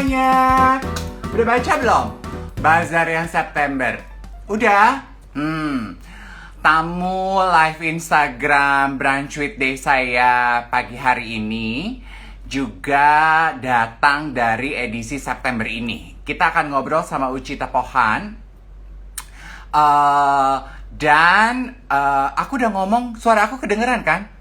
semuanya. Udah baca belum? Bazar yang September. Udah? Tamu live Instagram Brunch with Day saya pagi hari ini juga datang dari edisi September ini. Kita akan ngobrol sama Uci Tapohan. Aku udah ngomong, suara aku kedengeran kan?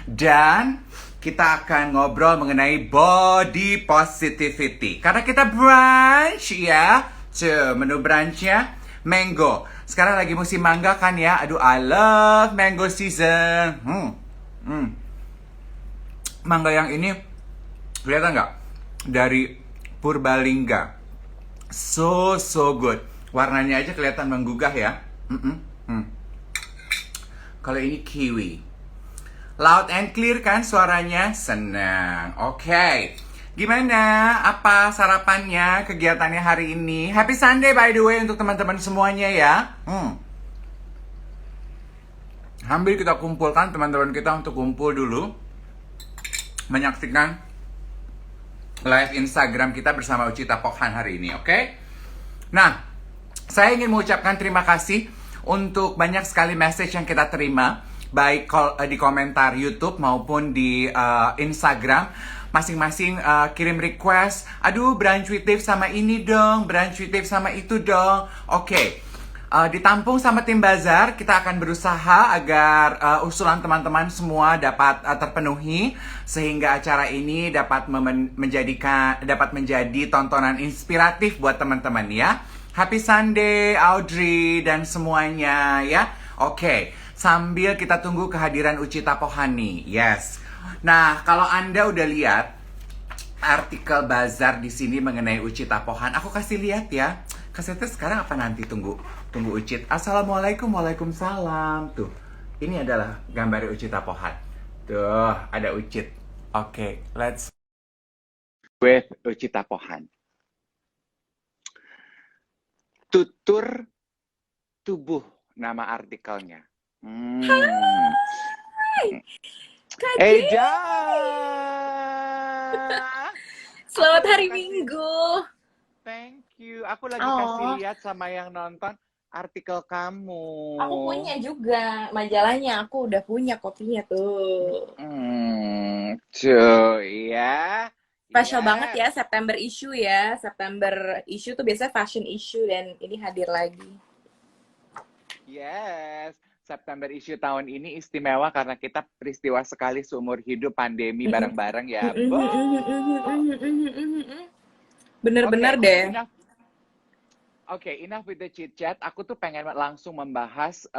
Dan kita akan ngobrol mengenai body positivity. Karena kita brunch ya. Tuh, menu brunchnya mango. Sekarang lagi musim mangga kan ya. Aduh, I love mango season. Mangga yang ini, kelihatan nggak? Dari Purbalingga. So good. Warnanya aja kelihatan menggugah ya. Kalau ini kiwi. Loud and clear kan suaranya? Senang. Oke. Gimana? Apa sarapannya? Kegiatannya hari ini? Happy Sunday by the way untuk teman-teman semuanya ya. Hampir kita kumpulkan teman-teman kita untuk kumpul dulu. Menyaksikan live Instagram kita bersama Uci Tapohan hari ini, oke? Nah, saya ingin mengucapkan terima kasih untuk banyak sekali message yang kita terima, baik di komentar YouTube maupun di Instagram. Masing-masing kirim request, aduh brunch with Dave sama ini dong, brunch with Dave sama itu dong. Oke. Ditampung sama tim Bazar, kita akan berusaha agar usulan teman-teman semua dapat terpenuhi sehingga acara ini dapat menjadi tontonan inspiratif buat teman-teman ya. Happy Sunday Audrey dan semuanya ya. Oke, sambil kita tunggu kehadiran Uci Tapohani. Yes. Nah, kalau Anda udah lihat artikel Bazar di sini mengenai Uci Tapohan, aku kasih lihat ya. Kasetnya sekarang apa nanti? Tunggu Ucit. Assalamualaikum, waalaikumsalam. Tuh, ini adalah gambar Uci Tapohan. Tuh, ada Ucit. Oke, let's with Uci Tapohan. Tutur tubuh nama artikelnya. Hai, Kak Eja. Selamat hari Minggu. Thank you. Aku lagi kasih lihat sama yang nonton artikel kamu. Aku punya juga majalahnya. Aku udah punya kopinya tuh. Ya. Spesial banget ya September issue ya. September issue tuh biasanya fashion issue dan ini hadir lagi. Yes. September issue tahun ini istimewa karena kita peristiwa sekali seumur hidup pandemi bareng-bareng ya. Bener-bener deh. Enough with the chit chat. Aku tuh pengen langsung membahas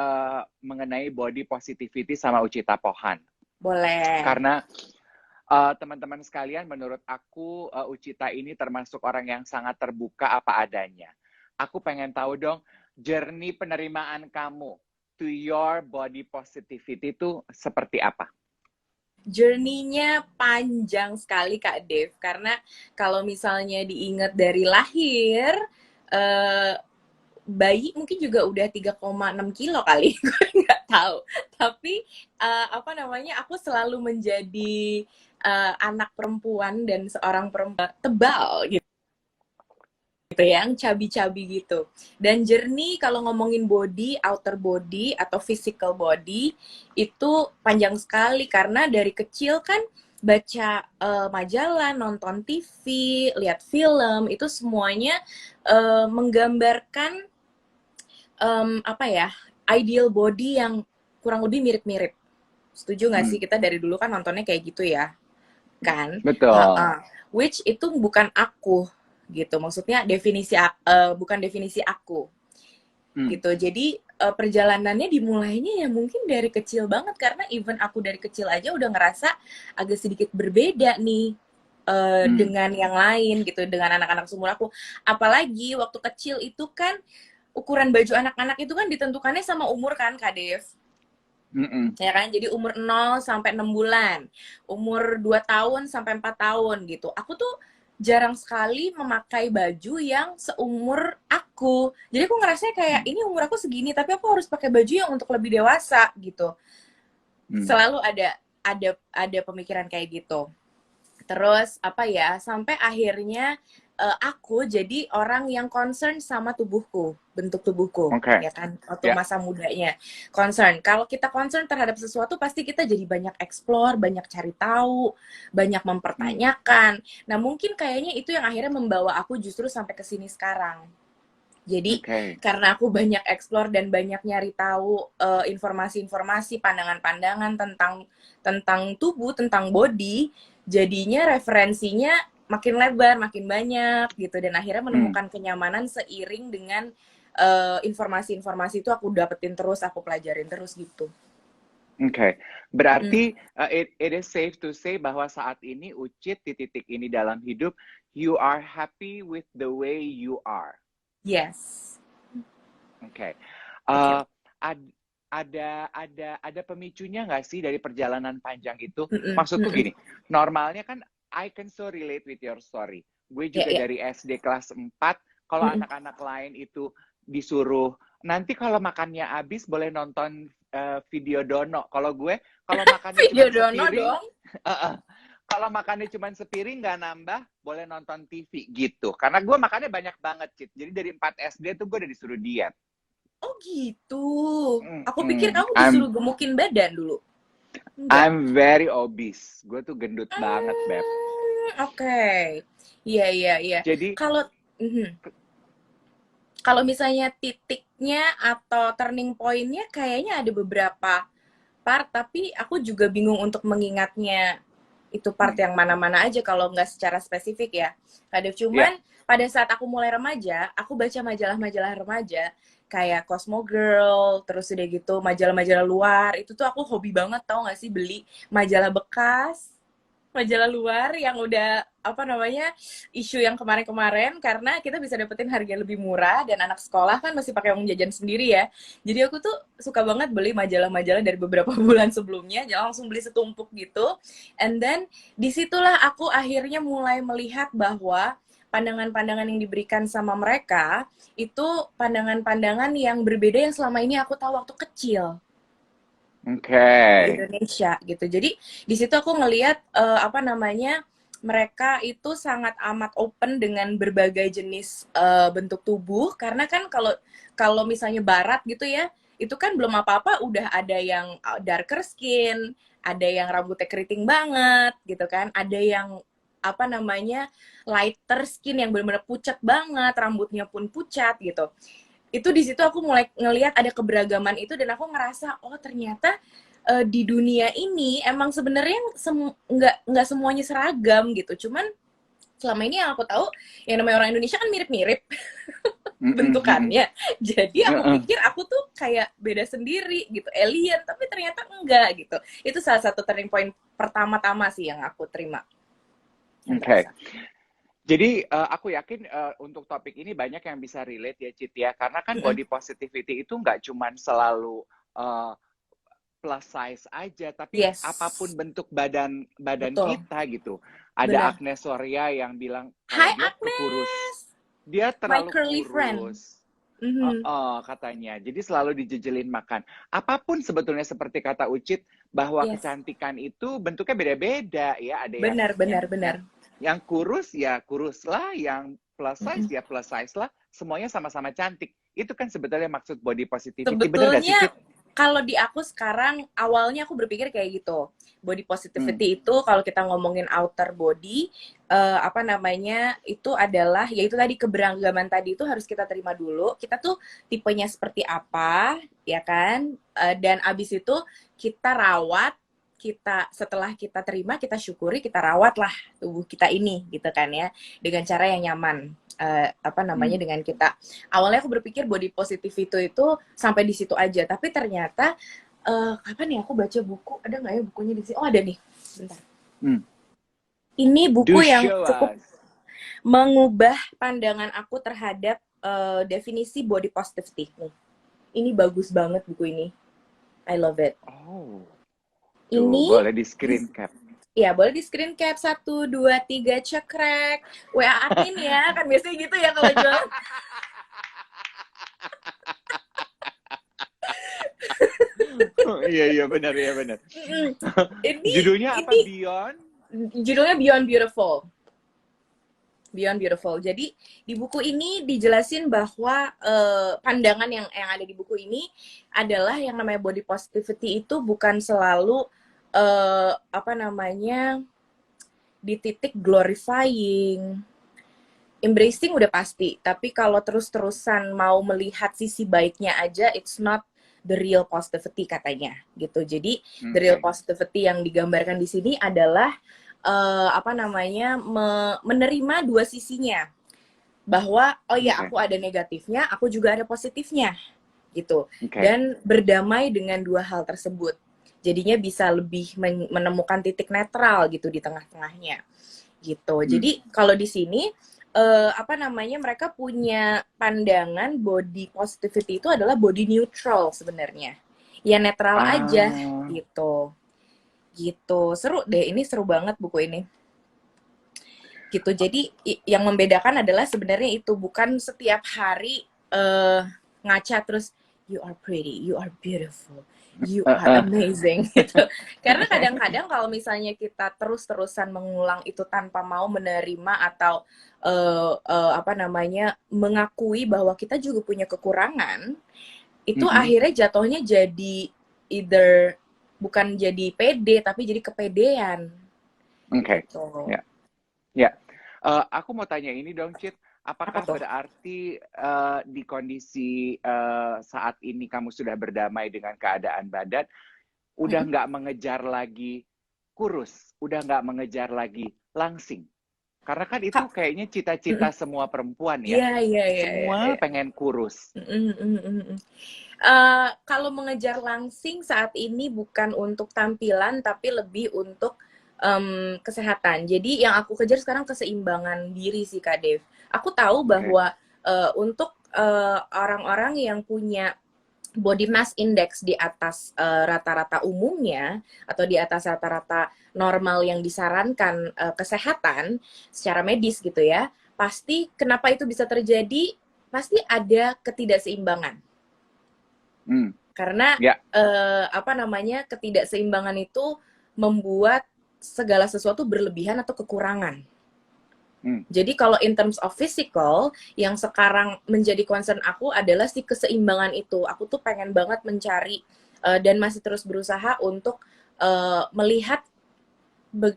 mengenai body positivity sama Uci Tapohan. Boleh. Karena teman-teman sekalian, menurut aku Ucita ini termasuk orang yang sangat terbuka apa adanya. Aku pengen tahu dong, journey penerimaan kamu to your body positivity itu seperti apa? Journey-nya panjang sekali Kak Dev, karena kalau misalnya diingat dari lahir, bayi mungkin juga udah 3,6 kilo kali, gue nggak tahu. Tapi aku selalu menjadi anak perempuan dan seorang perempuan tebal gitu yang cabi-cabi gitu. Dan journey kalau ngomongin body, outer body atau physical body itu panjang sekali karena dari kecil kan baca majalah, nonton TV, lihat film, itu semuanya menggambarkan ideal body yang kurang lebih mirip-mirip. Setuju nggak sih, kita dari dulu kan nontonnya kayak gitu ya, kan? Betul. Which itu bukan aku gitu, maksudnya bukan definisi aku gitu. Jadi perjalanannya dimulainya ya mungkin dari kecil banget, karena even aku dari kecil aja udah ngerasa agak sedikit berbeda nih dengan yang lain gitu, dengan anak-anak seumur aku. Apalagi waktu kecil itu kan ukuran baju anak-anak itu kan ditentukannya sama umur kan Kak Dev. Ya kan, jadi umur 0 sampai 6 bulan, umur 2 tahun sampai 4 tahun gitu. Aku tuh jarang sekali memakai baju yang seumur aku. Jadi aku ngerasa kayak ini umur aku segini, tapi aku harus pakai baju yang untuk lebih dewasa gitu. Selalu ada pemikiran kayak gitu. Terus sampai akhirnya aku jadi orang yang concern sama tubuhku, bentuk tubuhku, Oke. ya kan, waktu Ya. masa mudanya. Concern. Kalau kita concern terhadap sesuatu, pasti kita jadi banyak explore, banyak cari tahu, banyak mempertanyakan. Nah, mungkin kayaknya itu yang akhirnya membawa aku justru sampai ke sini sekarang. Jadi, Oke. karena aku banyak explore dan banyak nyari tahu informasi-informasi, pandangan-pandangan tentang tubuh, tentang body, jadinya referensinya makin lebar, makin banyak gitu, dan akhirnya menemukan kenyamanan seiring dengan informasi-informasi itu aku dapetin terus, aku pelajarin terus gitu. Oke. Berarti it is safe to say bahwa saat ini Ucit di titik ini dalam hidup, you are happy with the way you are. Yes. Oke. Okay. Ada pemicunya nggak sih dari perjalanan panjang itu? Maksudku gini, normalnya kan I can so relate with your story. Gue juga dari SD kelas 4, kalau anak-anak lain itu disuruh, nanti kalau makannya habis boleh nonton video Dono. Kalau gue, kalau makannya cuma sepiring, kalau makannya cuma sepiring nggak nambah, boleh nonton TV gitu. Karena gue makannya banyak banget, Cit. Jadi dari 4 SD tuh gue udah disuruh diet. Oh gitu. Aku pikir kamu disuruh gemukin badan dulu. Enggak. I'm very obese. Gue tuh gendut banget, Beb. Oke. Iya. Jadi kalau misalnya titiknya atau turning point-nya kayaknya ada beberapa part, tapi aku juga bingung untuk mengingatnya itu part yang mana-mana aja kalau nggak secara spesifik ya. Kadang cuman pada saat aku mulai remaja, aku baca majalah-majalah remaja kayak Cosmo Girl, terus udah gitu majalah-majalah luar. Itu tuh aku hobi banget, tau nggak sih, beli majalah bekas, majalah luar yang udah isu yang kemarin-kemarin, karena kita bisa dapetin harga lebih murah dan anak sekolah kan masih pakai uang jajan sendiri ya. Jadi aku tuh suka banget beli majalah-majalah dari beberapa bulan sebelumnya, jangan langsung beli setumpuk gitu. And then disitulah aku akhirnya mulai melihat bahwa pandangan-pandangan yang diberikan sama mereka itu pandangan-pandangan yang berbeda yang selama ini aku tahu waktu kecil. Di Indonesia gitu. Jadi di situ aku ngelihat mereka itu sangat amat open dengan berbagai jenis bentuk tubuh, karena kan kalau misalnya barat gitu ya, itu kan belum apa-apa udah ada yang darker skin, ada yang rambutnya keriting banget gitu kan, ada yang lighter skin yang benar-benar pucat banget, rambutnya pun pucat gitu. Itu di situ aku mulai ngelihat ada keberagaman itu, dan aku ngerasa oh ternyata di dunia ini emang sebenarnya nggak semuanya seragam gitu. Cuman selama ini yang aku tahu yang namanya orang Indonesia kan mirip-mirip bentukannya. Jadi aku pikir aku tuh kayak beda sendiri gitu, alien, tapi ternyata enggak gitu. Itu salah satu turning point pertama-tama sih yang aku terima. Oke. Jadi aku yakin untuk topik ini banyak yang bisa relate ya, Cit ya. Karena kan body positivity itu nggak cuman selalu plus size aja, tapi apapun bentuk badan kita gitu. Ada Agnes Soria yang bilang, Hai dia Agnes, kurus, dia terlalu kurus. Katanya. Jadi selalu dijejelin makan. Apapun sebetulnya seperti kata Ucit, bahwa kecantikan itu bentuknya beda-beda ya. Ada benar. Yang kurus ya kurus lah, yang plus size ya plus size lah, semuanya sama-sama cantik. Itu kan sebetulnya maksud body positivity. Sebetulnya kalau di aku sekarang, awalnya aku berpikir kayak gitu. Body positivity itu kalau kita ngomongin outer body, itu adalah, yaitu tadi keberagaman tadi itu harus kita terima dulu. Kita tuh tipenya seperti apa, ya kan? Dan abis itu kita rawat, setelah kita terima, kita syukuri, kita rawat lah tubuh kita ini gitu kan ya, dengan cara yang nyaman. Dengan kita, awalnya aku berpikir body positivity itu sampai di situ aja, tapi ternyata kapan ya aku baca buku, ada nggak ya bukunya di sini? Oh ada nih, bentar. Ini buku yang cukup mengubah pandangan aku terhadap definisi body positivity. Ini bagus banget buku ini, I love it. Ini boleh di screen cap. Ya, boleh di screen cap. 1, 2, 3, cekrek. WA admin ya, kan biasanya gitu ya kalau jualan. Iya benar. Ini judulnya apa? Beyond? Judulnya Beyond Beautiful. Beyond Beautiful. Jadi di buku ini dijelasin bahwa pandangan yang ada di buku ini adalah yang namanya body positivity itu bukan selalu apa namanya di titik glorifying, embracing udah pasti. Tapi kalau terus-terusan mau melihat sisi baiknya aja, it's not the real positivity katanya gitu. Jadi the real positivity yang digambarkan di sini adalah apa namanya menerima dua sisinya, bahwa oh ya aku ada negatifnya, aku juga ada positifnya gitu, dan berdamai dengan dua hal tersebut, jadinya bisa lebih menemukan titik netral gitu di tengah-tengahnya gitu. Jadi kalau di sini apa namanya mereka punya pandangan body positivity itu adalah body neutral sebenarnya, ya netral aja gitu. Seru deh, ini seru banget buku ini gitu. Jadi yang membedakan adalah sebenarnya itu bukan setiap hari ngaca terus you are pretty, you are beautiful, you are amazing gitu. Karena kadang-kadang kalau misalnya kita terus-terusan mengulang itu tanpa mau menerima atau apa namanya mengakui bahwa kita juga punya kekurangan, itu akhirnya jatuhnya jadi either bukan jadi pede tapi jadi kepedean. Gitu. Ya. Aku mau tanya ini dong, Cit. Apakah berarti di kondisi saat ini kamu sudah berdamai dengan keadaan badan, udah nggak mengejar lagi kurus, udah nggak mengejar lagi langsing? Karena kan itu kayaknya cita-cita semua perempuan ya. Semua pengen kurus. Kalau mengejar langsing saat ini bukan untuk tampilan, tapi lebih untuk kesehatan. Jadi yang aku kejar sekarang keseimbangan diri sih Kak Dev. Aku tahu bahwa untuk orang-orang yang punya body mass index di atas rata-rata umumnya atau di atas rata-rata normal yang disarankan kesehatan secara medis gitu ya, pasti kenapa itu bisa terjadi? Pasti ada ketidakseimbangan. Karena apa namanya ketidakseimbangan itu membuat segala sesuatu berlebihan atau kekurangan. Jadi kalau in terms of physical, yang sekarang menjadi concern aku adalah si keseimbangan itu. Aku tuh pengen banget mencari dan masih terus berusaha untuk melihat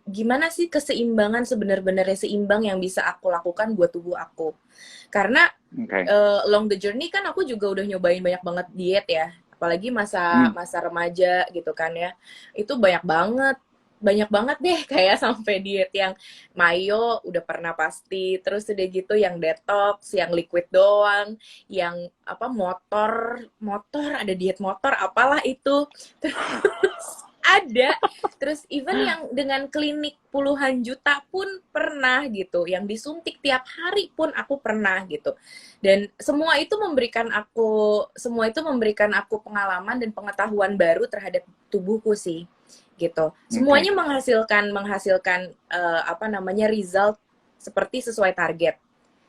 gimana sih keseimbangan sebenar-benarnya seimbang yang bisa aku lakukan buat tubuh aku. Karena along the journey kan aku juga udah nyobain banyak banget diet ya. Apalagi masa remaja gitu kan ya. Itu banyak banget deh kayak sampai diet yang mayo udah pernah pasti, terus udah gitu yang detox, yang liquid doang, yang apa motor ada diet motor apalah itu, terus ada, terus even yang dengan klinik puluhan juta pun pernah gitu, yang disuntik tiap hari pun aku pernah gitu, dan semua itu memberikan aku pengalaman dan pengetahuan baru terhadap tubuhku sih gitu. Semuanya menghasilkan apa namanya result seperti sesuai target.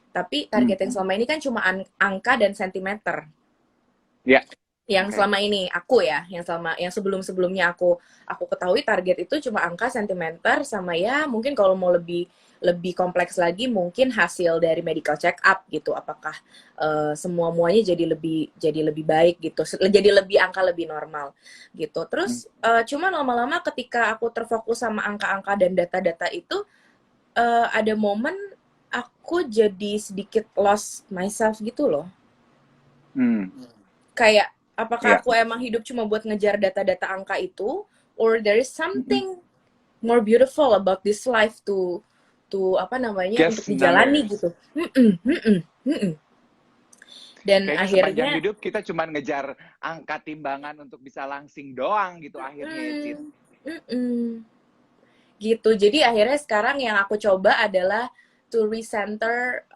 Tapi target yang selama ini kan cuma angka dan sentimeter. Yang selama ini aku ya, yang sebelum-sebelumnya aku ketahui target itu cuma angka, sentimeter, sama ya mungkin kalau mau lebih kompleks lagi mungkin hasil dari medical check up gitu, apakah semuanya jadi lebih baik gitu, jadi lebih angka lebih normal gitu. Terus cuman lama-lama ketika aku terfokus sama angka-angka dan data-data itu, ada momen aku jadi sedikit lost myself gitu loh. Kayak apakah aku emang hidup cuma buat ngejar data-data angka itu, or there is something more beautiful about this life to apa namanya untuk dijalani gitu. Dan kayaknya akhirnya sepanjang hidup kita cuma ngejar angka timbangan untuk bisa langsing doang gitu akhirnya ya, Cid. Gitu. Jadi akhirnya sekarang yang aku coba adalah to recenter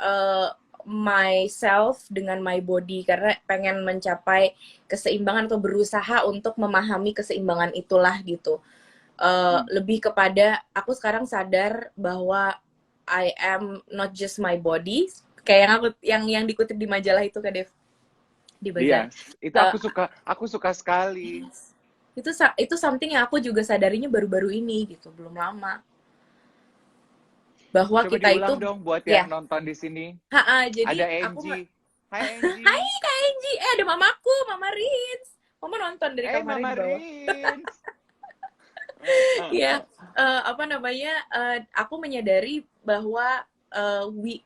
myself dengan my body, karena pengen mencapai keseimbangan atau berusaha untuk memahami keseimbangan itulah gitu. Lebih kepada aku sekarang sadar bahwa I am not just my body, kayak yang dikutip di majalah itu Kak Dev, di Bazar. Itu aku suka sekali. Itu something yang aku juga sadarinya baru-baru ini gitu, belum lama. bahwa Coba kita itu diulang dong buat yang ya, nonton di sini. jadi Ada aku Angie. Hai Hai Angie. Kak Enji, ada mamaku, Mama Rins. Mama nonton dari kamarnya Mama di bawah. Rins. Iya, apa namanya? Aku menyadari bahwa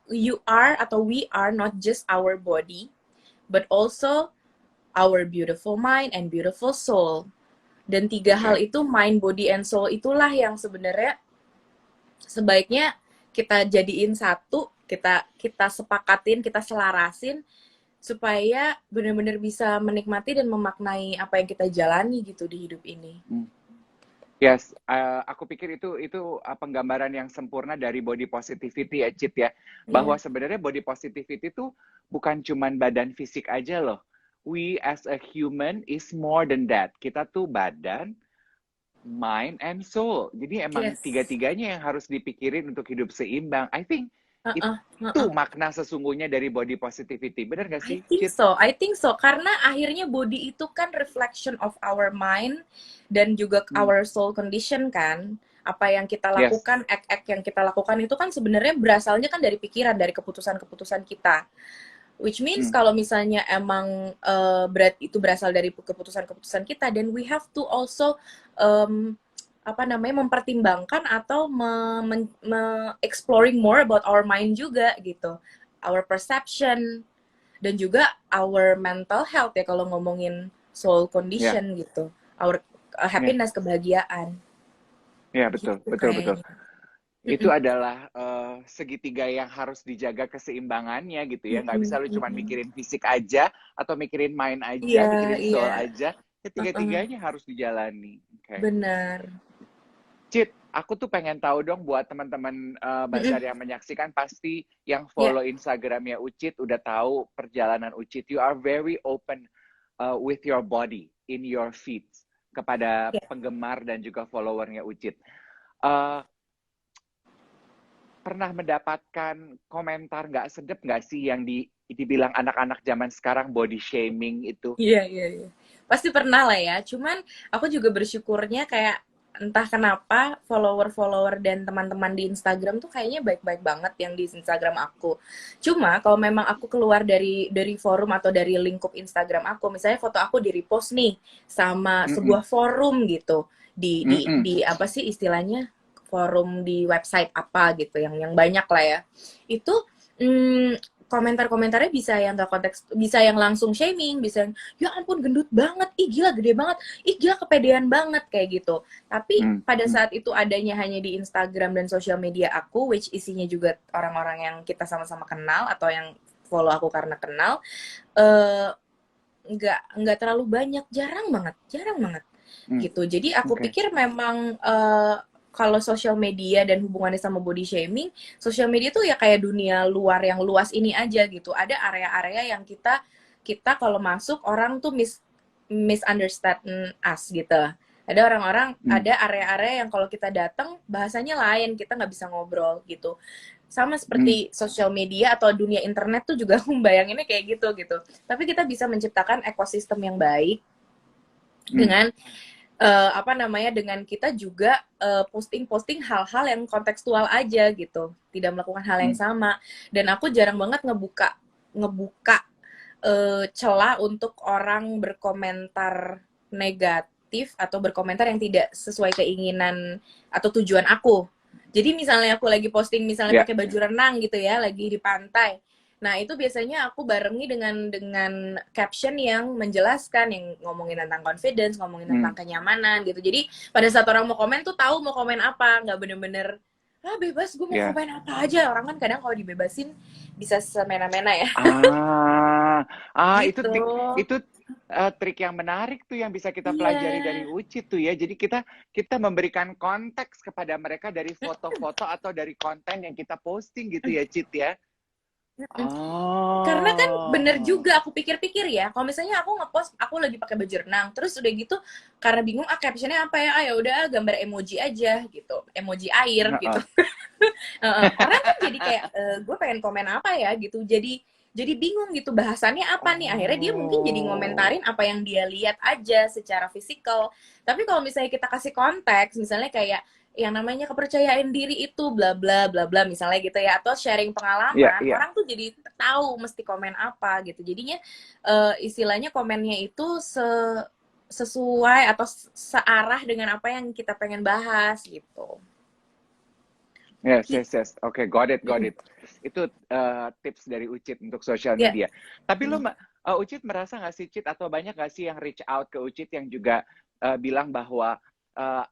you are atau we are not just our body, but also our beautiful mind and beautiful soul. Dan tiga hal Okay. itu, mind, body, and soul, itulah yang sebenarnya sebaiknya kita jadiin satu, kita sepakatin, kita selarasin supaya benar-benar bisa menikmati dan memaknai apa yang kita jalani gitu di hidup ini. Yes, aku pikir itu penggambaran yang sempurna dari body positivity ya, Cit ya. Bahwa Iya. sebenarnya body positivity itu bukan cuman badan fisik aja loh. We as a human is more than that. Kita tuh badan, mind, and soul. Jadi emang Yes. tiga-tiganya yang harus dipikirin untuk hidup seimbang. I think Uh-uh, itu uh-uh. makna sesungguhnya dari body positivity. Benar gak I sih, think Cit? so, I think so. Karena akhirnya body itu kan reflection of our mind dan juga our soul condition kan. Apa yang kita Yes. lakukan, act-act yang kita lakukan itu kan sebenarnya berasalnya kan dari pikiran, dari keputusan-keputusan kita. Which means kalau misalnya emang itu berasal dari keputusan-keputusan kita, then we have to also apa namanya mempertimbangkan atau exploring more about our mind juga gitu, our perception dan juga our mental health ya kalau ngomongin soul Ya, condition gitu, our ya, happiness, kebahagiaan ya, betul, gitu betul, betul. kayaknya. Itu adalah segitiga yang harus dijaga keseimbangannya gitu ya. Nggak bisa lu cuma mikirin fisik aja atau mikirin mind Iya, aja, mikirin iya, soul aja. Ketiga-tiganya harus dijalani. Oke. benar. Cit, aku tuh pengen tahu dong buat teman-teman Bazar yang menyaksikan, pasti yang Ya, follow Instagramnya Ucit udah tahu perjalanan Ucit. You are very open with your body in your feeds kepada ya. penggemar dan juga followernya Ucit. Uh, Pernah mendapatkan komentar nggak sedep nggak sih yang dibilang anak-anak zaman sekarang body shaming itu? Iya, iya, iya. Pasti pernah lah ya. Cuman aku juga bersyukurnya kayak entah kenapa follower-follower dan teman-teman di Instagram tuh kayaknya baik-baik banget yang di Instagram aku. Cuma kalau memang aku keluar dari forum atau dari lingkup Instagram aku, misalnya foto aku di repost nih sama Mm-mm. sebuah forum gitu. Mm-mm. Di apa sih istilahnya? Forum di website apa gitu yang banyak lah ya. Itu komentar-komentarnya bisa yang nggak konteks, bisa yang langsung shaming, bisa yang ya ampun gendut banget, ih gila gede banget, ih gila kepedean banget kayak gitu. Tapi pada saat itu adanya hanya di Instagram dan sosial media aku, which isinya juga orang-orang yang kita sama-sama kenal atau yang follow aku karena kenal, eh, nggak terlalu banyak, jarang banget gitu. Jadi aku Oke. pikir memang kalau sosial media dan hubungannya sama body shaming, sosial media tuh ya kayak dunia luar yang luas ini aja gitu. Ada area-area yang kita kalau masuk orang tuh misunderstand us gitu. Ada orang-orang, ada area-area yang kalau kita datang bahasanya lain, kita nggak bisa ngobrol gitu. Sama seperti sosial media atau dunia internet tuh juga bayanginnya kayak gitu. Tapi kita bisa menciptakan ekosistem yang baik dengan apa namanya, dengan kita juga posting-posting hal-hal yang kontekstual aja gitu, tidak melakukan hal yang sama. Dan aku jarang banget ngebuka celah untuk orang berkomentar negatif atau berkomentar yang tidak sesuai keinginan atau tujuan aku. Jadi misalnya aku lagi posting misalnya pakai baju renang gitu ya, lagi di pantai. Nah, itu biasanya aku barengi dengan caption yang menjelaskan, yang ngomongin tentang confidence, ngomongin tentang kenyamanan gitu. Jadi pada saat orang mau komen tuh tahu mau komen apa, nggak bener-bener bebas gue mau komen apa aja. Orang kan kadang kalau dibebasin bisa semena-mena ya. Itu Gitu. trik yang menarik tuh yang bisa kita Iya. pelajari dari Ucit tuh ya. Jadi kita memberikan konteks kepada mereka dari foto-foto atau dari konten yang kita posting gitu ya, Cit ya. Karena kan bener juga aku pikir-pikir ya, kalau misalnya aku ngepost aku lagi pakai baju renang, terus udah gitu karena bingung captionnya apa ya, ya udah gambar emoji aja gitu, emoji air gitu. Orang kan jadi kayak gue pengen komen apa ya gitu, jadi bingung gitu bahasannya apa nih. Akhirnya dia mungkin jadi ngomentarin apa yang dia lihat aja secara fisikal. Tapi kalau misalnya kita kasih konteks, misalnya kayak yang namanya kepercayaan diri itu bla bla bla bla misalnya gitu ya, atau sharing Iya, pengalaman, iya. orang tuh jadi tahu mesti komen apa gitu. Jadinya istilahnya komennya itu sesuai atau searah dengan apa yang kita pengen bahas gitu. Yes, Gitu. yes, yes. Oke, got it, got Mm-mm. it. Itu tips dari Ucit untuk sosial Ya. media. Tapi Mm. Ucit merasa nggak sih, Cit, atau banyak nggak sih yang reach out ke Ucit yang juga bilang bahwa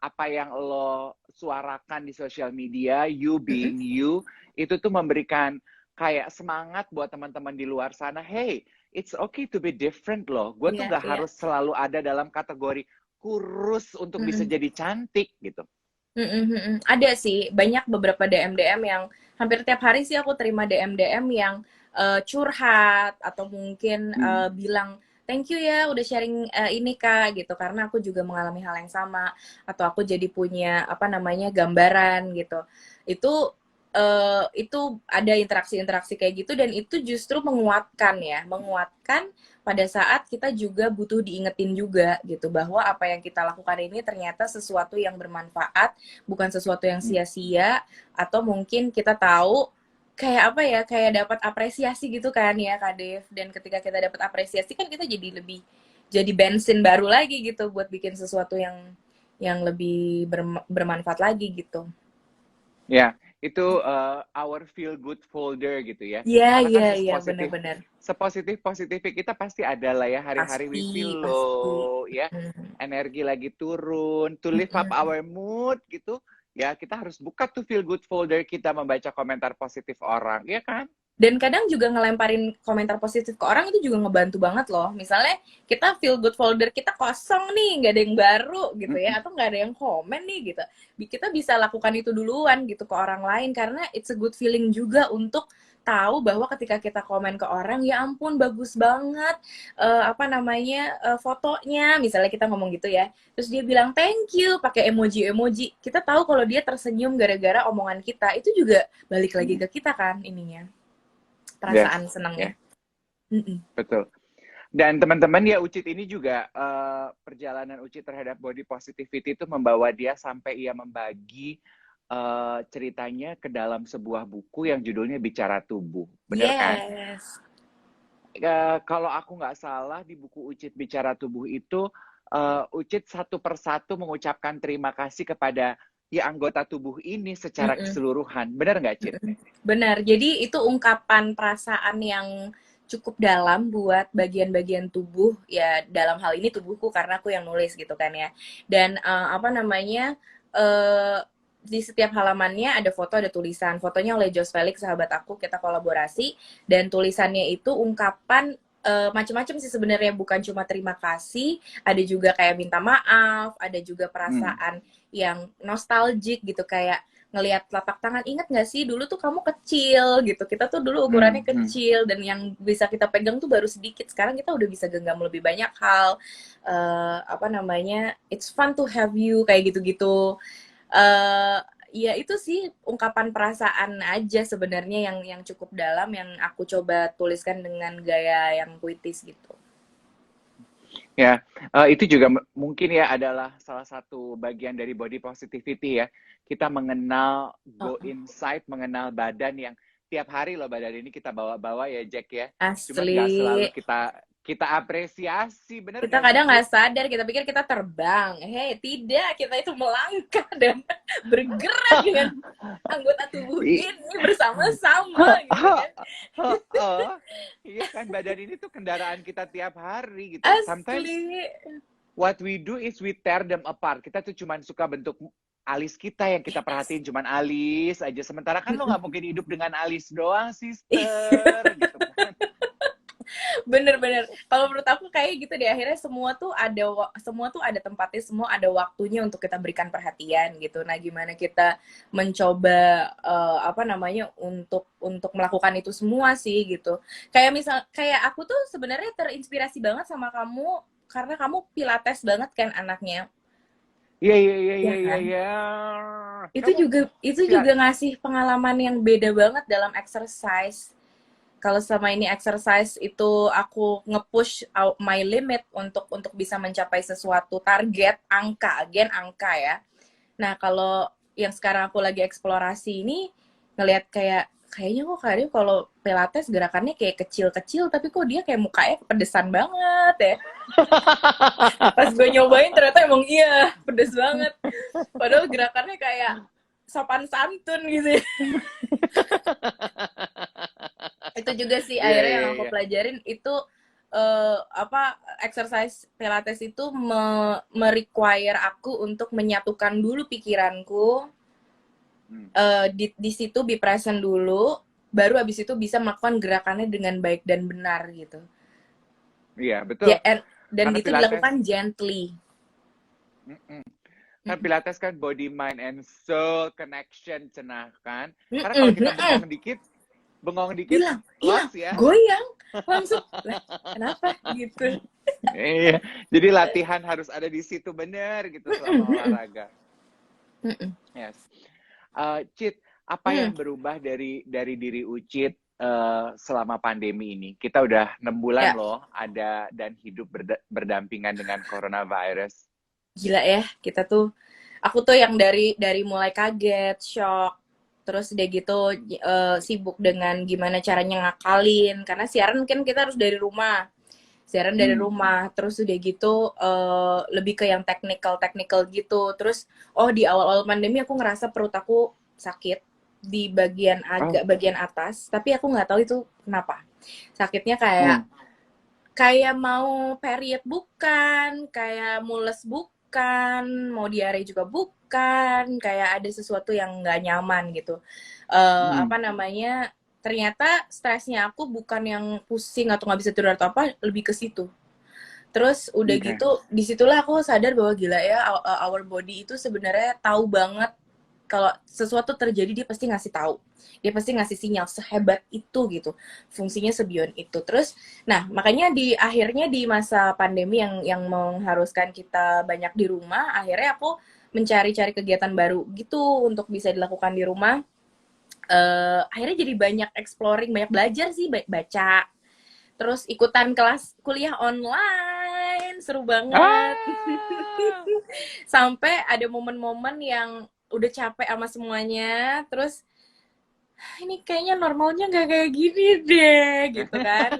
apa yang lo suarakan di sosial media, you Mm-mm. being you, itu tuh memberikan kayak semangat buat teman-teman di luar sana. Hey, it's okay to be different loh. Gue tuh Iya, gak iya. harus selalu ada dalam kategori kurus untuk bisa Mm-mm. jadi cantik gitu. Mm-mm, mm-mm. Ada sih, banyak beberapa DM-DM yang hampir tiap hari sih aku terima DM-DM yang curhat atau mungkin Hmm. bilang thank you ya udah sharing ini Kak gitu, karena aku juga mengalami hal yang sama, atau aku jadi punya apa namanya gambaran gitu. Itu ada interaksi-interaksi kayak gitu, dan itu justru menguatkan ya, menguatkan pada saat kita juga butuh diingetin juga gitu, bahwa apa yang kita lakukan ini ternyata sesuatu yang bermanfaat, bukan sesuatu yang sia-sia, atau mungkin kita tahu kayak apa ya, kayak dapat apresiasi gitu kan ya Kak Dev. Dan ketika kita dapat apresiasi kan kita jadi bensin baru lagi gitu buat bikin sesuatu yang lebih bermanfaat lagi gitu. Ya, itu our feel good folder gitu ya. Iya, Karena kan iya, iya, benar-benar. sepositif kita pasti ada lah ya, hari-hari we Pasti, feel pasti. low ya, Mm, energi lagi turun, to lift up mm-mm. our mood gitu. Ya, kita harus buka tuh feel good folder kita, membaca komentar positif orang, ya kan? Dan kadang juga ngelemparin komentar positif ke orang itu juga ngebantu banget loh. Misalnya kita feel good folder kita kosong nih, nggak ada yang baru gitu ya, Mm-mm. atau nggak ada yang komen nih gitu. Kita bisa lakukan itu duluan gitu ke orang lain, karena it's a good feeling juga untuk tahu bahwa ketika kita komen ke orang, ya ampun bagus banget apa namanya fotonya, misalnya kita ngomong gitu ya, terus dia bilang thank you pakai emoji-emoji, kita tahu kalau dia tersenyum gara-gara omongan kita, itu juga balik lagi Mm-mm. ke kita kan ininya, perasaan Yes, senangnya. ya, Mm-mm. betul. Dan teman-teman ya, Ucit ini juga perjalanan Ucit terhadap body positivity itu membawa dia sampai ia membagi ceritanya ke dalam sebuah buku yang judulnya Bicara Tubuh. Bener kan? Yes. Kalau aku nggak salah di buku Ucit Bicara Tubuh itu Ucit satu persatu mengucapkan terima kasih kepada ya anggota tubuh ini secara Mm-mm. keseluruhan. Bener nggak, Cit? Mm-mm. Benar. Jadi itu ungkapan perasaan yang cukup dalam buat bagian-bagian tubuh ya, dalam hal ini tubuhku karena aku yang nulis gitu kan ya. Dan apa namanya di setiap halamannya ada foto, ada tulisan. Fotonya oleh Jos Felix, sahabat aku, kita kolaborasi, dan tulisannya itu ungkapan macam-macam sih sebenarnya, bukan cuma terima kasih, ada juga kayak minta maaf, ada juga Hmm. perasaan yang nostalgic gitu, kayak ngelihat telapak tangan, inget nggak sih dulu tuh kamu kecil gitu, kita tuh dulu ukurannya Hmm. Hmm. kecil dan yang bisa kita pegang tuh baru sedikit, sekarang kita udah bisa genggam lebih banyak hal. Apa namanya, it's fun to have you, kayak gitu-gitu. eh Ya itu sih ungkapan perasaan aja sebenarnya yang cukup dalam, yang aku coba tuliskan dengan gaya yang puitis gitu. Ya, itu juga mungkin ya adalah salah satu bagian dari body positivity ya. Kita mengenal, go Oh, inside, mengenal badan yang tiap hari loh, badan ini kita bawa-bawa ya, Jack ya. Cuman asli. nggak selalu kita kita apresiasi, bener Kita nggak sih, kadang Cit? nggak sadar, kita pikir kita terbang. Hei, tidak, kita itu melangkah dan bergerak dengan anggota tubuh I- ini bersama-sama gitu kan. Iya kan, badan ini tuh kendaraan kita tiap hari gitu. Asli. Sometimes what we do is we tear them apart. Kita tuh cuman suka bentuk alis kita yang kita Yes. perhatiin, cuman alis aja. Sementara kan lo nggak mungkin hidup dengan alis doang, sister, gitu kan. Bener-bener. Kalau menurut aku kayak gitu deh. Akhirnya semua tuh ada tempatnya, semua ada waktunya untuk kita berikan perhatian gitu. Nah, gimana kita mencoba apa namanya untuk melakukan itu semua sih gitu. Kayak aku tuh sebenarnya terinspirasi banget sama kamu karena kamu pilates banget kan anaknya. Iya, iya, iya, Ya iya, iya, kan? iya. Itu Kamu juga itu pilat. juga ngasih pengalaman yang beda banget dalam exercise. Kalau sama ini exercise itu aku nge-push out my limit untuk bisa mencapai sesuatu target angka, again angka ya. Nah, kalau yang sekarang aku lagi eksplorasi ini ngelihat kayaknya kok kadang kalau Pilates gerakannya kayak kecil-kecil tapi kok dia kayak mukanya kepedesan banget ya. Pas gue nyobain ternyata emang iya pedes banget. Padahal gerakannya kayak sopan santun gitu ya. Itu juga sih Iya, akhirnya iya, yang aku iya. pelajarin itu exercise Pilates itu merequire aku untuk menyatukan dulu pikiranku, Hmm. di situ be present dulu, baru habis itu bisa melakukan gerakannya dengan baik dan benar gitu. Iya, betul. Dan Karena itu Pilates, dilakukan gently. mm-mm. Kan Mm-mm. Pilates kan body, mind, and soul connection, cenah kan. Karena kalau Mm-mm, kita mm-mm. bengong dikit, Hilang, lost hilang, ya. goyang, langsung, lah, kenapa gitu? Iya, jadi latihan harus ada di situ bener gitu Mm-mm, selama mm-mm, olahraga. mm-mm. Yes. Cit, apa Mm, yang berubah dari diri Ucit selama pandemi ini? Kita udah 6 bulan ya, loh ada dan hidup berdampingan dengan coronavirus. gila ya, aku tuh yang dari mulai kaget, shock, terus udah gitu sibuk dengan gimana caranya ngakalin, karena siaran kan kita harus dari rumah, Hmm. terus udah gitu lebih ke yang technical gitu, terus di awal-awal pandemi aku ngerasa perut aku sakit di Oh. bagian atas, tapi aku nggak tahu itu kenapa. Sakitnya Hmm. kayak mau period bukan, kayak mules bukan, mau diare juga bukan, kayak ada sesuatu yang nggak nyaman gitu. Hmm. Apa namanya? Ternyata stresnya aku bukan yang pusing atau nggak bisa tidur atau apa, lebih ke situ. Terus udah Oke. gitu, disitulah aku sadar bahwa gila ya, our body itu sebenarnya tahu banget kalau sesuatu terjadi dia pasti ngasih tahu, dia pasti ngasih sinyal sehebat itu gitu, fungsinya sebion itu. Terus nah makanya akhirnya di masa pandemi yang mengharuskan kita banyak di rumah, akhirnya aku mencari-cari kegiatan baru gitu untuk bisa dilakukan di rumah. Akhirnya jadi banyak exploring, banyak belajar sih, baca, terus ikutan kelas kuliah online, seru banget. Ah. Sampai ada momen-momen yang udah capek sama semuanya, terus ini kayaknya normalnya nggak kayak gini deh gitu kan,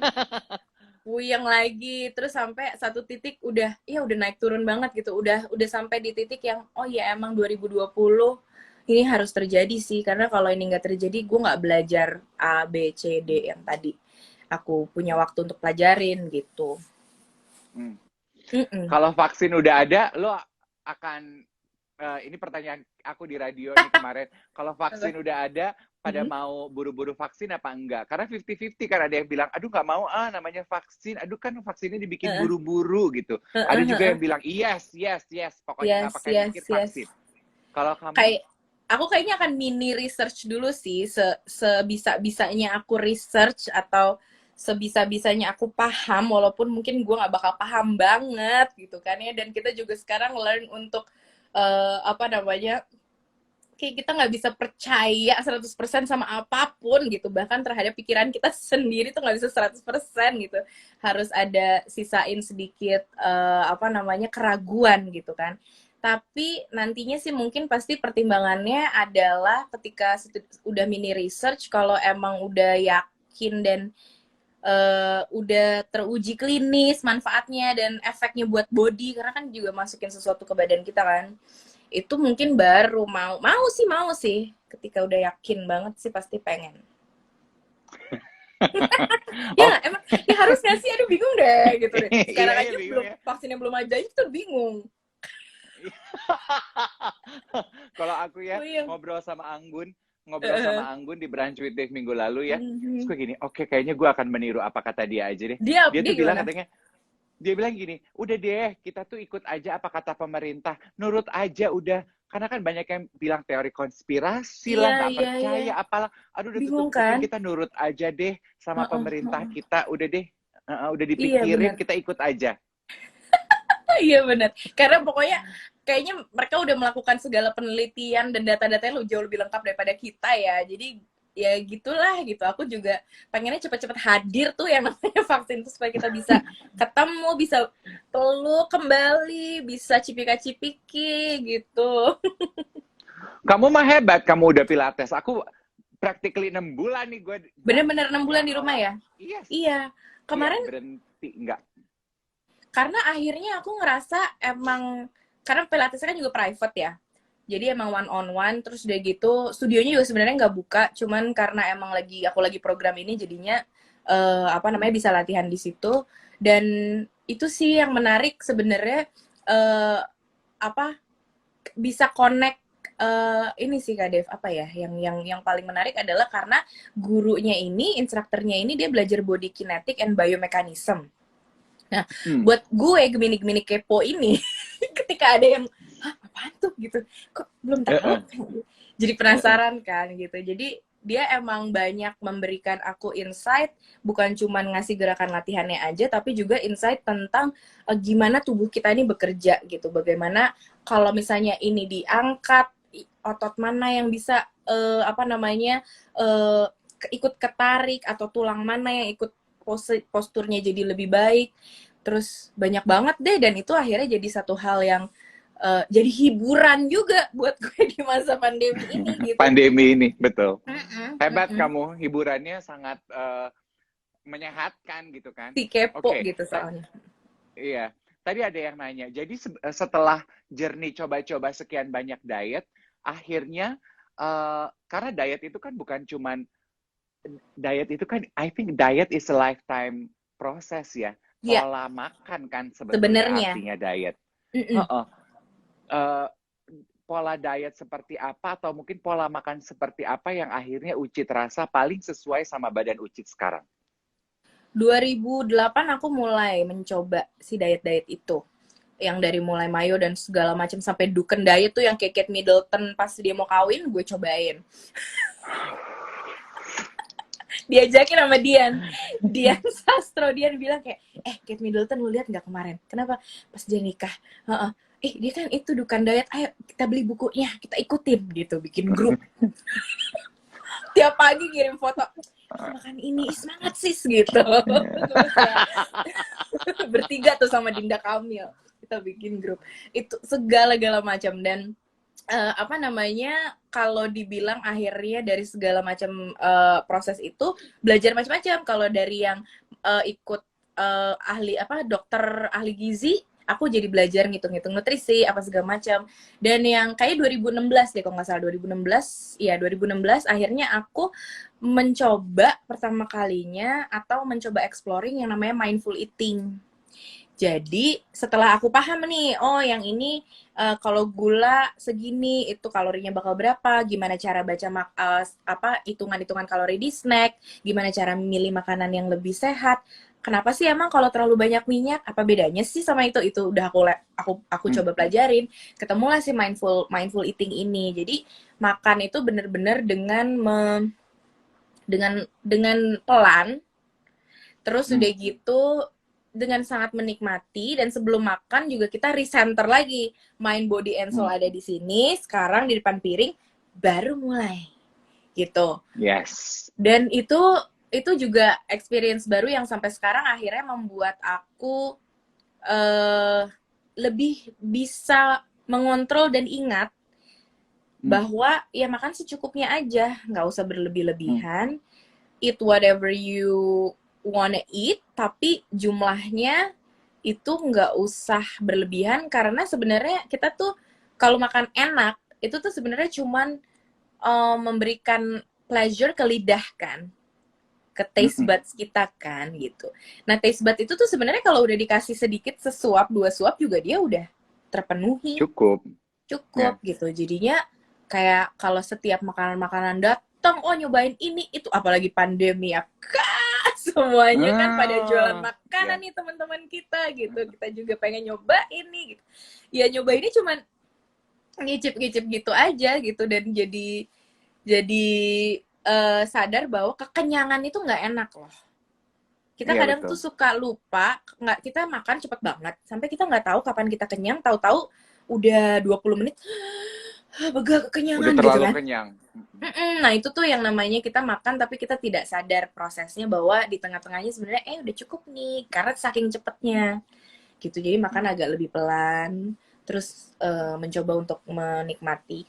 puyeng lagi, terus sampai satu titik udah naik turun banget gitu, udah sampai di titik yang oh ya emang 2020 ini harus terjadi sih, karena kalau ini nggak terjadi gue nggak belajar A B C D yang tadi aku punya waktu untuk pelajarin gitu. Hmm. Mm-mm. Kalau vaksin udah ada, lo akan ini pertanyaan aku di radio nih kemarin. Kalau vaksin udah ada, pada Mm-mm. mau buru-buru vaksin apa enggak? Karena 50-50 kan, ada yang bilang, aduh nggak mau namanya vaksin, aduh kan vaksinnya dibikin Uh-uh. buru-buru gitu. Ada Uh-uh, juga uh-uh. yang bilang yes, yes, yes, pokoknya nggak Yes, pakai yes, mikir yes. vaksin. Kalau kamu? Kayak aku kayaknya akan mini research dulu sih, sebisa-bisanya aku research atau sebisa-bisanya aku paham, walaupun mungkin gue nggak bakal paham banget gitu kan ya. Dan kita juga sekarang learn untuk apa namanya, kayak kita nggak bisa percaya 100% sama apapun gitu, bahkan terhadap pikiran kita sendiri tuh nggak bisa 100% gitu, harus ada sisain sedikit apa namanya, keraguan gitu kan. Tapi nantinya sih mungkin pasti pertimbangannya adalah ketika udah mini research, kalau emang udah yakin dan udah teruji klinis manfaatnya dan efeknya buat body, karena kan juga masukin sesuatu ke badan kita kan, itu mungkin baru mau sih ketika udah yakin banget sih pasti pengen. Oh. Ya emang ya harus nggak sih, aduh bingung deh gitu deh, Iya, sekarang iya, aja bingung belum ya. vaksinnya belum aja itu bingung. Kalau aku ya Oh iya. ngobrol sama Anggun di Brunch with Dave minggu lalu ya. Terus Mhm. gue gini, oke, kayaknya gue akan meniru apa kata dia aja deh. Dia Dia tuh bilang gimana? katanya, dia bilang gini, udah deh, kita tuh ikut aja apa kata pemerintah, nurut aja udah. Karena kan banyak yang bilang teori konspirasi Iya lah, nggak iya iya, percaya apalah. Aduh, udah tutup bingung kuping, kan. kita nurut aja deh sama Heeh, pemerintah heeh. kita, udah deh. Udah Iya dipikirin, benar. kita ikut aja. Iya benar, karena pokoknya kayaknya mereka udah melakukan segala penelitian dan data-datanya jauh lebih lengkap daripada kita ya. Jadi ya gitulah gitu. Aku juga pengennya cepet-cepet hadir tuh yang namanya vaksin tuh, supaya kita bisa ketemu, bisa peluk kembali, bisa cipika-cipiki gitu. Kamu mah hebat, kamu udah pilates. Aku practically 6 bulan nih gue. Bener-bener 6 bulan di rumah ya? Yes. Iya. Kemarin Berhenti enggak. karena akhirnya aku ngerasa emang karena pilatesnya kan juga private ya. Jadi emang one on one, terus udah gitu studionya juga sebenarnya nggak buka, cuman karena emang aku lagi program ini jadinya bisa latihan di situ. Dan itu sih yang menarik sebenarnya, eh, apa bisa connect. Ini sih Kak Dev, apa ya yang paling menarik adalah karena gurunya ini, instrukturnya ini dia belajar body kinetic and biomechanism. Nah, buat gue Gemini kepo ini, ketika ada yang, hah, apaan tuh gitu, kok belum tahu? Jadi penasaran kan gitu. Jadi dia emang banyak memberikan aku insight, bukan cuma ngasih gerakan latihannya aja, tapi juga insight tentang gimana tubuh kita ini bekerja gitu. Bagaimana kalau misalnya ini diangkat, otot mana yang bisa ikut ketarik, atau tulang mana yang ikut posturnya jadi lebih baik. Terus banyak banget deh, dan itu akhirnya jadi satu hal yang jadi hiburan juga buat gue di masa pandemi ini gitu. Pandemi ini, betul. Hebat kamu, hiburannya sangat menyehatkan gitu kan. Si kepo gitu soalnya. Iya, tadi ada yang nanya, jadi setelah journey coba-coba sekian banyak diet, akhirnya karena diet itu kan bukan cuman diet itu kan, I think diet is a lifetime process ya. Pola makan kan sebenarnya artinya diet. Pola diet seperti apa, atau mungkin pola makan seperti apa yang akhirnya Ucit rasa paling sesuai sama badan Ucit sekarang? 2008 aku mulai mencoba si diet-diet itu. Yang dari mulai mayo dan segala macam sampai Duken diet tuh yang kayak Kate Middleton pas dia mau kawin, gue cobain. Diajakin sama Dian Sastro, Dian bilang kayak, Kate Middleton lu lihat nggak kemarin? Kenapa? Pas dia nikah. Dia kan itu Duken diet, ayo kita beli bukunya, kita ikutin gitu, bikin grup. Tiap pagi kirim foto, makan ini, semangat sis gitu. Bertiga tuh sama Dinda Kamil, kita bikin grup. Itu segala-gala macam. Dan kalau dibilang akhirnya dari segala macam proses itu belajar macam-macam. Kalau dari yang ikut dokter ahli gizi, aku jadi belajar ngitung-ngitung nutrisi apa segala macam. Dan yang kayak 2016 deh kalau nggak salah, 2016 akhirnya aku mencoba pertama kalinya atau mencoba exploring yang namanya mindful eating. Jadi setelah aku paham nih, yang ini kalau gula segini itu kalorinya bakal berapa, gimana cara baca hitungan-hitunkan kalori di snack, gimana cara memilih makanan yang lebih sehat. Kenapa sih emang kalau terlalu banyak minyak, apa bedanya sih sama itu? Itu udah aku coba pelajarin. Ketemulah si mindful eating ini. Jadi makan itu bener-bener dengan pelan. Terus udah gitu dengan sangat menikmati, dan sebelum makan juga kita recenter lagi, mind, body, and soul ada di sini, sekarang di depan piring, baru mulai gitu. Yes. Dan itu juga experience baru yang sampai sekarang akhirnya membuat aku lebih bisa mengontrol dan ingat bahwa ya makan secukupnya aja, nggak usah berlebih-lebihan. Eat whatever you wanna eat, tapi jumlahnya itu nggak usah berlebihan, karena sebenarnya kita tuh kalau makan enak itu tuh sebenarnya cuman memberikan pleasure ke lidah kan, ke taste buds kita kan gitu. Nah taste buds itu tuh sebenarnya kalau udah dikasih sedikit, sesuap 2 suap juga dia udah terpenuhi, cukup gitu. Jadinya kayak kalau setiap makanan datang, nyobain ini itu, apalagi pandemi ya semuanya kan pada jualan makanan nih teman-teman kita gitu. Kita juga pengen nyobain nih gitu. Ya nyobainnya cuman ngicip-ngicip gitu aja gitu. Dan jadi sadar bahwa kekenyangan itu nggak enak loh. Kita kadang tuh suka lupa, kita makan cepet banget sampai kita nggak tahu kapan kita kenyang, tahu-tahu udah 20 menit begah kekenyangan udah terlalu gitu kan. Kenyang. Nah itu tuh yang namanya kita makan tapi kita tidak sadar prosesnya, bahwa di tengah-tengahnya sebenarnya udah cukup nih karena saking cepetnya gitu. Jadi makan agak lebih pelan, terus mencoba untuk menikmati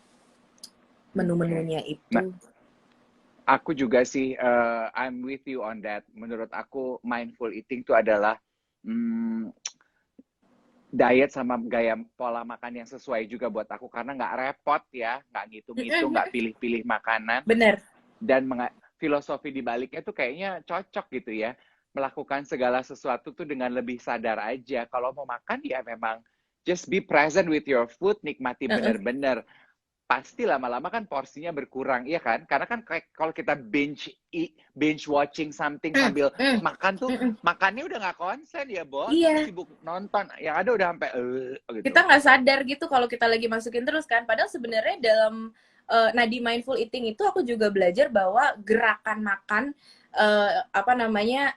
menu-menunya Nah, itu. aku juga sih, I'm with you on that. Menurut aku mindful eating itu adalah diet sama gaya pola makan yang sesuai juga buat aku karena nggak repot ya, nggak ngitung-ngitung, nggak pilih-pilih makanan Bener. dan filosofi di baliknya tuh kayaknya cocok gitu ya. Melakukan segala sesuatu tuh dengan lebih sadar aja. Kalau mau makan ya memang just be present with your food, nikmati bener-bener. Pasti lama-lama kan porsinya berkurang, iya kan? Karena kan kalau kita binge watching something sambil makan tuh, makannya udah nggak konsen ya, Bo. Kita Iya, sibuk nonton, yang ada udah sampai gitu. kita nggak sadar gitu kalau kita lagi masukin terus kan. Padahal sebenarnya dalam di mindful eating itu aku juga belajar bahwa gerakan makan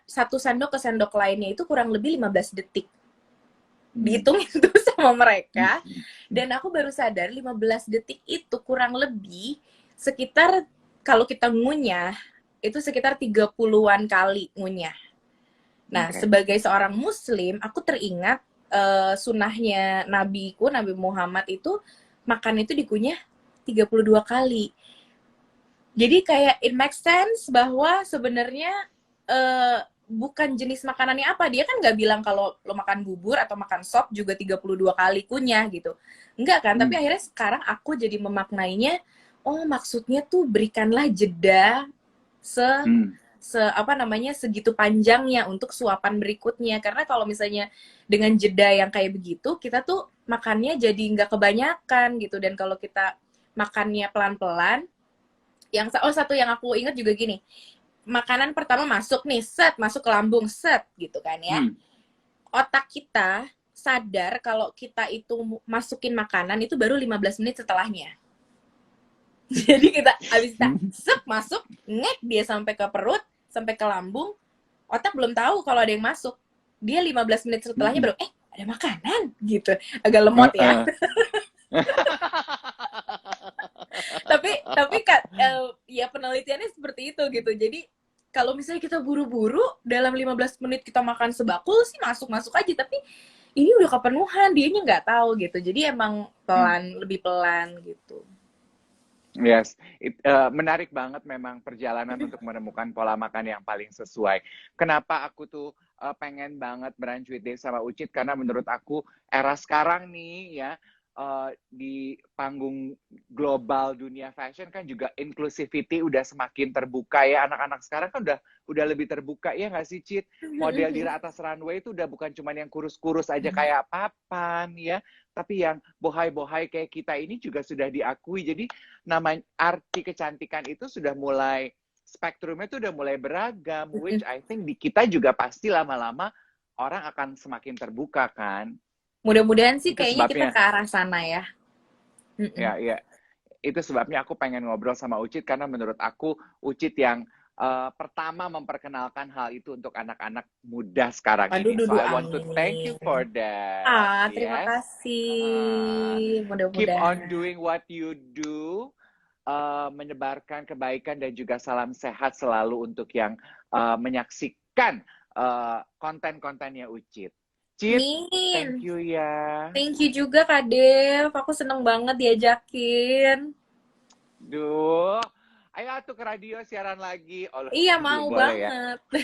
satu sendok ke sendok lainnya itu kurang lebih 15 detik. Dihitung itu sama mereka, dan aku baru sadar 15 detik itu kurang lebih sekitar, kalau kita ngunyah itu sekitar 30-an kali ngunyah. Nah, sebagai seorang muslim, aku teringat sunnahnya Nabi Muhammad itu makan itu dikunyah 32 kali. Jadi kayak it makes sense bahwa sebenarnya bukan jenis makanannya apa. Dia kan nggak bilang kalau lo makan bubur atau makan sop juga 32 kali kunyah gitu. Enggak kan? Tapi akhirnya sekarang aku jadi memaknainya, oh maksudnya tuh berikanlah jeda segitu panjangnya untuk suapan berikutnya. Karena kalau misalnya dengan jeda yang kayak begitu, kita tuh makannya jadi nggak kebanyakan gitu. Dan kalau kita makannya pelan-pelan, satu yang aku ingat juga gini, makanan pertama masuk nih, masuk ke lambung, gitu kan ya. Otak kita sadar kalau kita itu masukin makanan itu baru 15 menit setelahnya. Jadi kita habis masuk, ngek dia sampai ke perut, sampai ke lambung, otak belum tahu kalau ada yang masuk. Dia 15 menit setelahnya baru, ada makanan, gitu. Agak lemot ya. tapi Kak, ya penelitiannya seperti itu gitu. Jadi kalau misalnya kita buru-buru dalam 15 menit kita makan sebakul sih masuk aja, tapi ini udah kepenuhan, dianya nggak tahu gitu. Jadi emang lebih pelan gitu. Yes, menarik banget memang perjalanan untuk menemukan pola makan yang paling sesuai. Kenapa aku tuh pengen banget brunch with Dave sama Ucit, karena menurut aku era sekarang nih ya, di panggung global dunia fashion kan juga inclusivity udah semakin terbuka ya. Anak-anak sekarang kan udah lebih terbuka ya nggak sih, Cit? Model di atas runway itu udah bukan cuma yang kurus-kurus aja kayak papan ya, tapi yang bohai-bohai kayak kita ini juga sudah diakui. Jadi namanya arti kecantikan itu sudah mulai, spektrumnya itu udah mulai beragam, which I think di kita juga pasti lama-lama orang akan semakin terbuka kan. Mudah-mudahan sih Itu kayaknya sebabnya, kita ke arah sana ya. Ya. Itu sebabnya aku pengen ngobrol sama Ucit, karena menurut aku Ucit yang pertama memperkenalkan hal itu untuk anak-anak muda sekarang ini. So I want to thank you for that. Terima kasih. Keep on Mudah-mudahan. doing what you do. Menyebarkan kebaikan dan juga salam sehat selalu untuk yang menyaksikan konten-kontennya Ucit. Cit, thank you ya. Thank you juga Kak Dev. Aku seneng banget diajakin. Duh, ayo atuh ke radio siaran lagi. Iya, mau banget. Ya?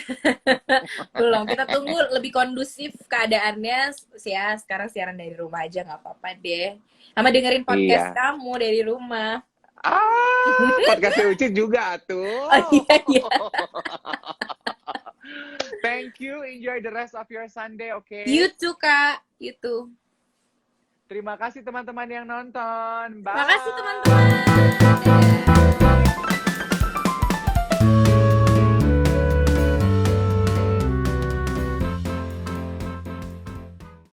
Belum, kita tunggu lebih kondusif keadaannya ya. Sekarang siaran dari rumah aja, nggak apa-apa deh. Sama dengerin podcast kamu dari rumah. Podcastnya Ucit juga tuh. Iya. Thank you, enjoy the rest of your Sunday, okay? You too, Kak. You too. Terima kasih teman-teman yang nonton. Bye. Terima kasih teman-teman.